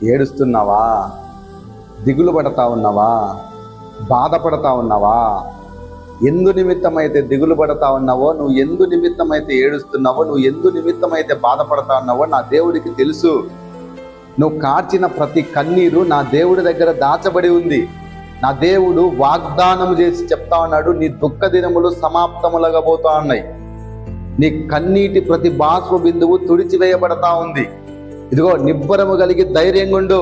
ఏడుస్తున్నావా? దిగులు పడతా ఉన్నావా? బాధపడతా ఉన్నావా? ఎందు నిమిత్తమైతే దిగులు పడతా ఉన్నావో, నువ్వు ఎందు నిమిత్తమైతే ఏడుస్తున్నావో, నువ్వు ఎందు నిమిత్తమైతే బాధపడతా ఉన్నావో నా దేవుడికి తెలుసు. నువ్వు కార్చిన ప్రతి కన్నీరు నా దేవుడి దగ్గర దాచబడి ఉంది. నా దేవుడు వాగ్దానం చేసి చెప్తా ఉన్నాడు, నీ దుఃఖ దినములు సమాప్తములుగా పోతా ఉన్నాయి. నీ కన్నీటి ప్రతి బాష్ప బిందువు తుడిచివేయబడతా ఉంది. ఇదిగో నిబ్బరము కలిగి ధైర్యంగా ఉండు.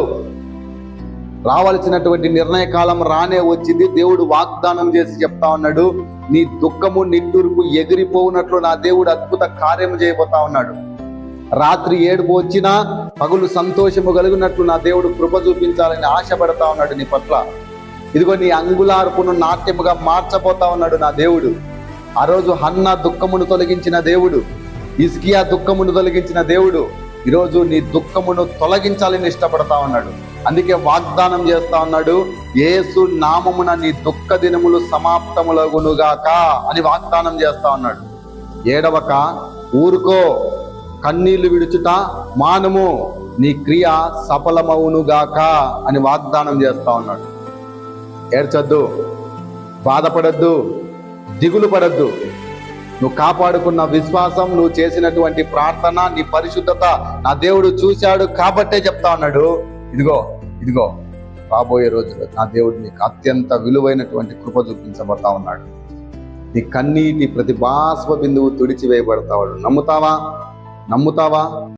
రావాల్సినటువంటి నిర్ణయ కాలం రానే వచ్చింది. దేవుడు వాగ్దానం చేసి చెప్తా ఉన్నాడు, నీ దుఃఖము నిట్టూర్పు ఎగిరిపోవునట్లు నా దేవుడు అద్భుత కార్యము చేయబోతా ఉన్నాడు. రాత్రి ఏడుపు వచ్చినా పగులు సంతోషము కలిగినట్లు నా దేవుడు కృప చూపించాలని ఆశపడతా ఉన్నాడు నీ పట్ల. ఇదిగో నీ అంగుళార్పును నాట్యముగా మార్చబోతా ఉన్నాడు నా దేవుడు. ఆ రోజు హన్నా దుఃఖమును తొలగించిన దేవుడు, హిజ్కియా దుఃఖమును తొలగించిన దేవుడు ఈరోజు నీ దుఃఖమును తొలగించాలని ఇష్టపడతా ఉన్నాడు. అందుకే వాగ్దానం చేస్తా ఉన్నాడు, యేసు నామమున నీ దుఃఖ దినములు సమాప్తములగునుగాక అని వాగ్దానం చేస్తా ఉన్నాడు. ఏడవక, ఊరుకో, కన్నీళ్లు విడుచుట మానము, నీ క్రియ సఫలమవునుగాక అని వాగ్దానం చేస్తా ఉన్నాడు. ఏడ్చొద్దు, బాధపడద్దు, దిగులు పడద్దు. నువ్వు కాపాడుకున్న విశ్వాసం, నువ్వు చేసినటువంటి ప్రార్థన, నీ పరిశుద్ధత నా దేవుడు చూశాడు కాబట్టే చెప్తా ఉన్నాడు, ఇదిగో ఇదిగో రాబోయే రోజుల్లో నా దేవుడు నీకు అత్యంత విలువైనటువంటి కృప చూపించబడతా ఉన్నాడు. నీ కన్నీటి ప్రతి బాష్ప బిందువు తుడిచివేయబడతాడు. నమ్ముతావా?